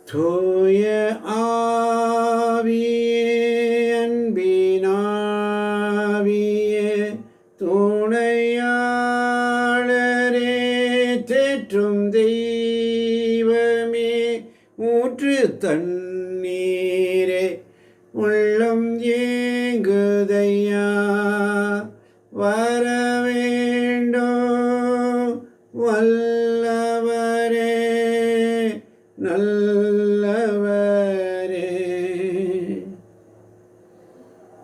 தூய ஆவியே அன்பினாவியே துணையாளரே தேற்றும் தெய்வமே ஊற்று தண்ணீரே உள்ளம் ஏங்குதையா வரவேண்டோ வல்லவரே நல்லவரே.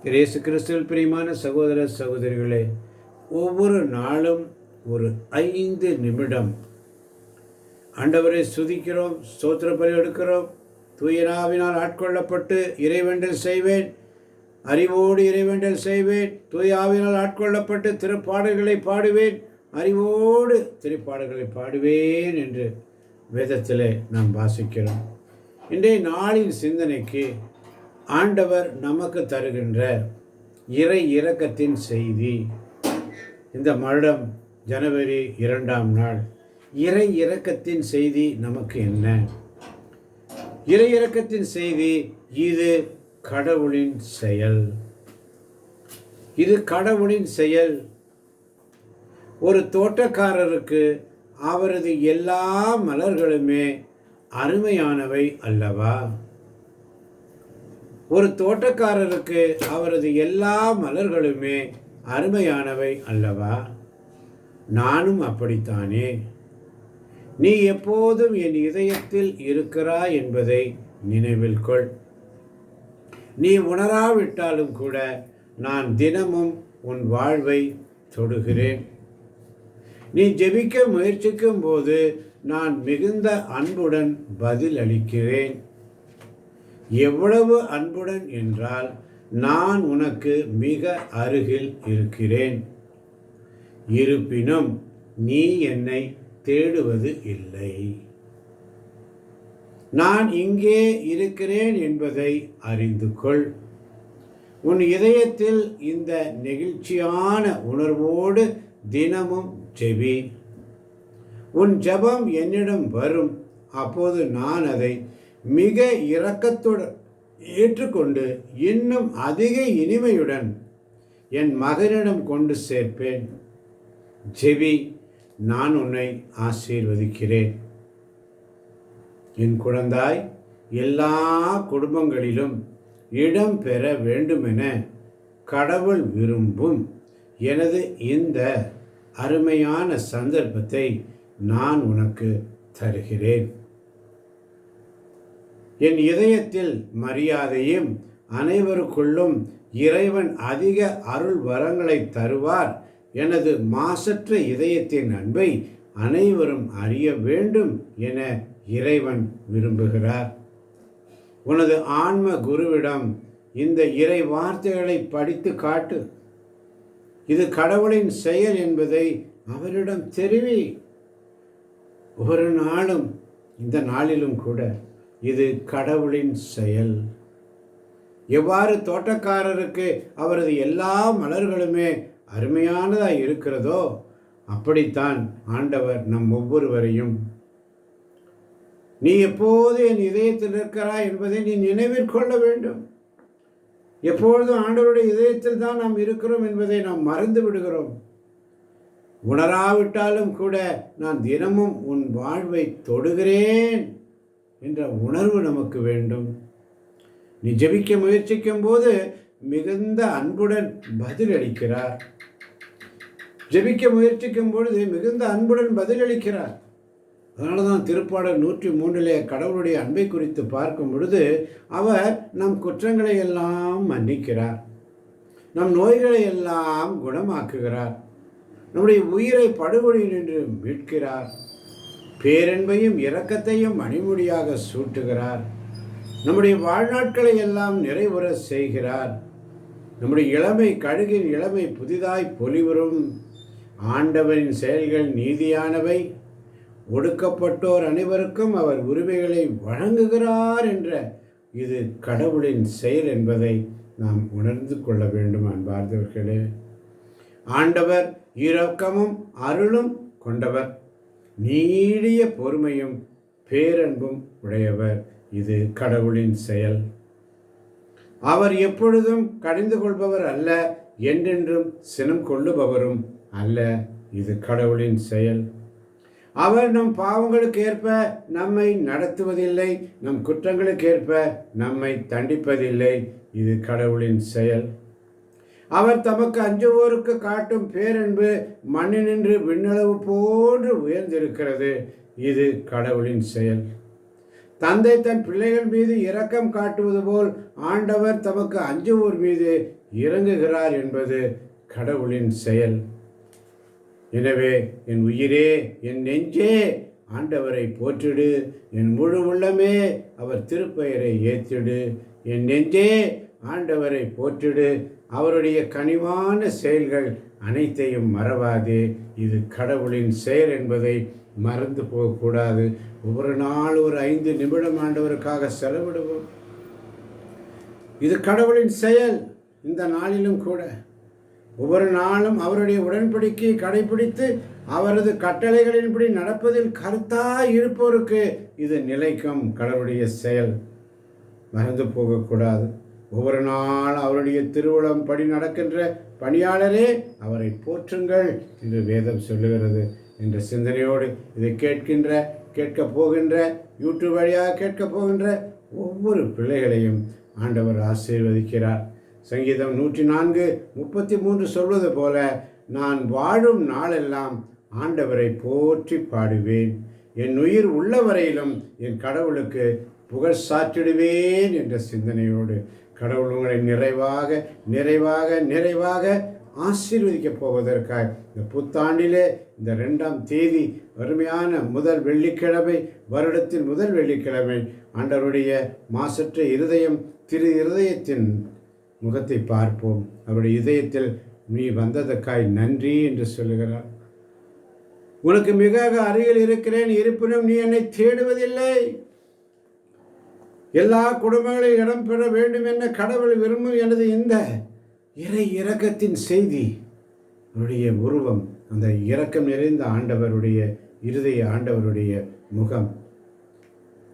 இயேசு கிறிஸ்துவில் பிரியமான சகோதர சகோதரிகளே, ஒவ்வொரு நாளும் ஒரு 5 நிமிடம் ஆண்டவரை சுதிக்கிறோம், ஸ்தோத்திர பலி எடுக்கிறோம். தூயனாவினால் ஆட்கொள்ளப்பட்டு இறைவேண்டல் செய்வேன், அறிவோடு இறைவேண்டல் செய்வேன். தூய ஆவினால் ஆட்கொள்ளப்பட்டு திருப்பாடல்களை பாடுவேன், அறிவோடு திருப்பாடல்களை பாடுவேன் என்று வேதத்திலே நாம் வாசிக்கிறோம். இன்றைய நாளின் சிந்தனைக்கு ஆண்டவர் நமக்கு தருகின்ற இறை இரக்கத்தின் செய்தி. இந்த வருடம் ஜனவரி 2ஆம் நாள் இறை இரக்கத்தின் செய்தி நமக்கு என்ன? இறை இரக்கத்தின் செய்தி இது கடவுளின் செயல். இது கடவுளின் செயல். ஒரு தோட்டக்காரருக்கு அவரது எல்லா மலர்களுமே அருமையானவை அல்லவா? ஒரு தோட்டக்காரருக்கு அவரது எல்லா மலர்களுமே அருமையானவை அல்லவா? நானும் அப்படித்தானே. நீ எப்போதும் என் இதயத்தில் இருக்கிறாய் என்பதை நினைவில் கொள். நீ உணராவிட்டாலும் கூட நான் தினமும் உன் வாழ்வை தொடுகிறேன். நீ ஜெபிக்க முயற்சிக்கும் போது நான் மிகுந்த அன்புடன் பதில் அளிக்கிறேன். எவ்வளவு அன்புடன் என்றால் நான் உனக்கு மிக அருகில் இருக்கிறேன். இருப்பினும் நீ என்னை தேடுவது இல்லை. நான் இங்கே இருக்கிறேன் என்பதை அறிந்து கொள். உன் இதயத்தில் இந்த நெகிழ்ச்சியான உணர்வோடு தினமும் ஜெபி. உன் ஜெபம் என்னிடம் வரும். அப்போது நான் அதை மிக இரக்கத்துடன் ஏற்றுக்கொண்டு இன்னும் அதிக இனிமையுடன் என் மகனிடம் கொண்டு சேர்ப்பேன். ஜெபி, நான் உன்னை ஆசீர்வதிக்கிறேன். என் குழந்தாய், எல்லா குடும்பங்களிலும் இடம் பெற வேண்டுமென கடவுள் விரும்பும் எனது இந்த அருமையான சந்தர்ப்பத்தை நான் உனக்கு தருகிறேன். என் இதயத்தில் மரியாதையும் அனைவருக்குள்ளும் இறைவன் அதிக அருள் வரங்களை தருவார். எனது மாசற்ற இதயத்தின் அன்பை அனைவரும் அறிய வேண்டும் என இறைவன் விரும்புகிறார். உனது ஆன்ம குருவிடம் இந்த இறை வார்த்தைகளை படித்து காட்டு. இது கடவுளின் செயல் என்பதை அவரிடம் தெரிவி. ஒரு நாளும், இந்த நாளிலும் கூட இது கடவுளின் செயல். எவ்வாறு தோட்டக்காரருக்கு அவரது எல்லா மலர்களுமே அருமையானதாக இருக்கிறதோ அப்படித்தான் ஆண்டவர் நம் ஒவ்வொருவரையும் நீ எப்போது என் இதயத்தில் இருக்கிறாய் என்பதை நீ நினைவில் கொள்ள வேண்டும். எப்பொழுதும் ஆண்டவருடைய இதயத்தில் தான் நாம் இருக்கிறோம் என்பதை நாம் மறந்து விடுகிறோம். உணராவிட்டாலும் கூட நான் தினமும் உன் வாழ்வை தொடுகிறேன் என்ற உணர்வு நமக்கு வேண்டும். நீ ஜெபிக்க முயற்சிக்கும் போது மிகுந்த அன்புடன் பதிலளிக்கிறார். ஜெபிக்க முயற்சிக்கும் பொழுது மிகுந்த அன்புடன் பதிலளிக்கிறார். அதனால தான் திருப்பாடல் 103 கடவுளுடைய அன்பை குறித்து பார்க்கும் பொழுது அவர் நம் குற்றங்களை எல்லாம் மன்னிக்கிறார், நம் நோய்களை எல்லாம் குணமாக்குகிறார், நம்முடைய உயிரை படுகொலியில் நின்று மீட்கிறார், பேரன்பையும் இரக்கத்தையும் மணிமுடியாக சூட்டுகிறார், நம்முடைய வாழ்நாட்களை எல்லாம் நிறைவுற செய்கிறார், நம்முடைய இளமை கழுகின் இளமை புதிதாய் பொலிவரும். ஆண்டவரின் செயல்கள் நீதியானவை, ஒடுக்கப்பட்டோர் அனைவருக்கும் அவர் உரிமைகளை வழங்குகிறார் என்ற இது கடவுளின் செயல் என்பதை நாம் உணர்ந்து கொள்ள வேண்டும். அன்பார்ந்தவர்களே, ஆண்டவர் இரக்கமும் அருளும் கொண்டவர், நீடிய பொறுமையும் பேரன்பும் உடையவர். இது கடவுளின் செயல். அவர் எப்பொழுதும் கடிந்து கொள்பவர் அல்ல, என்றென்றும் சினம் கொள்ளுபவரும் அல்ல. இது கடவுளின் செயல். அவர் நம் பாவங்களுக்கு ஏற்ப நம்மை நடத்துவதில்லை, நம் குற்றங்களுக்கு ஏற்ப நம்மை தண்டிப்பதில்லை. இது கடவுளின் செயல். அவர் தமக்கு அஞ்சுவோருக்கு காட்டும் பேரன்பு மண்ணினின்று விண்ணளவு போன்று உயர்ந்திருக்கிறது. இது கடவுளின் செயல். தந்தை தன் பிள்ளைகள் மீது இரக்கம் காட்டுவது போல் ஆண்டவர் தமக்கு அஞ்சுவோர் மீது இறங்குகிறார் என்பது கடவுளின் செயல். எனவே என் உயிரே, என் நெஞ்சே ஆண்டவரை போற்றிடு, என் முழு உள்ளமே அவர் திருப்பெயரை ஏற்றிடு. என் நெஞ்சே ஆண்டவரை போற்றிடு, அவருடைய கனிவான செயல்கள் அனைத்தையும் மறவாதே. இது கடவுளின் செயல் என்பதை மறந்து போகக்கூடாது. ஒவ்வொரு நாள் ஒரு 5 நிமிடம் ஆண்டவருக்காக செலவிடுவோம். இது கடவுளின் செயல். இந்த நாளிலும் கூட ஒவ்வொரு நாளும் அவருடைய உடன்படிக்கையை கடைபிடித்து அவரது கட்டளைகளின்படி நடப்பதில் கருத்தாய் இருப்போருக்கு இது நிலைக்கும் கடவுளுடைய செயல். மறந்து போகக்கூடாது. ஒவ்வொரு நாள் அவருடைய திருவுளம் படி நடக்கின்ற பணியாளரே, அவரை போற்றுங்கள் என்று வேதம் சொல்லுகிறது. என்ற சிந்தனையோடு இதை கேட்கப் போகின்ற யூடியூப் வழியாக கேட்கப் போகின்ற ஒவ்வொரு பிள்ளைகளையும் ஆண்டவர் ஆசீர்வதிக்கிறார். சங்கீதம் 104:33 சொல்வது போல, நான் வாழும் நாளெல்லாம் ஆண்டவரை போற்றி பாடுவேன், என் உயிர் உள்ளவரையிலும் என் கடவுளுக்கு புகழ் சாற்றிடுவேன் என்ற சிந்தனையோடு கடவுள் உங்களை நிறைவாக நிறைவாக நிறைவாக ஆசீர்வதிக்கப் போவதற்காக இந்த புத்தாண்டிலே இந்த 2ஆம் தேதி அருமையான முதல் வெள்ளிக்கிழமை, வருடத்தின் முதல் வெள்ளிக்கிழமை, ஆண்டவருடைய மாசற்ற இருதயத்தின் முகத்தை பார்ப்போம். அவருடைய இதயத்தில் நீ வந்ததற்காய் நன்றி என்று சொல்லுகிறார். உனக்கு மிக அருகில் இருக்கிறேன், இருப்பினும் நீ என்னை தேடுவதில்லை. எல்லா குடும்பங்களில் இடம்பெற வேண்டும் என கடவுள் விரும்பும் எனது இந்த இறை இரக்கத்தின் செய்தி, அவருடைய உருவம், அந்த இரக்கம் நிறைந்த ஆண்டவருடைய இருதய ஆண்டவருடைய முகம்,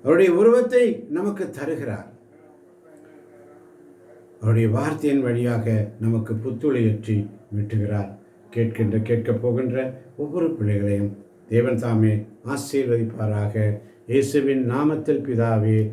அவருடைய உருவத்தை நமக்கு தருகிறார். அவருடைய வார்த்தையின் வழியாக நமக்கு புத்துளையற்றி மீட்டுகிறார். கேட்கப் போகின்ற ஒவ்வொரு பிள்ளைகளையும் தேவன் தாமே ஆசீர்வதிப்பாராக. இயேசுவின் நாமத்தில் பிதாவே.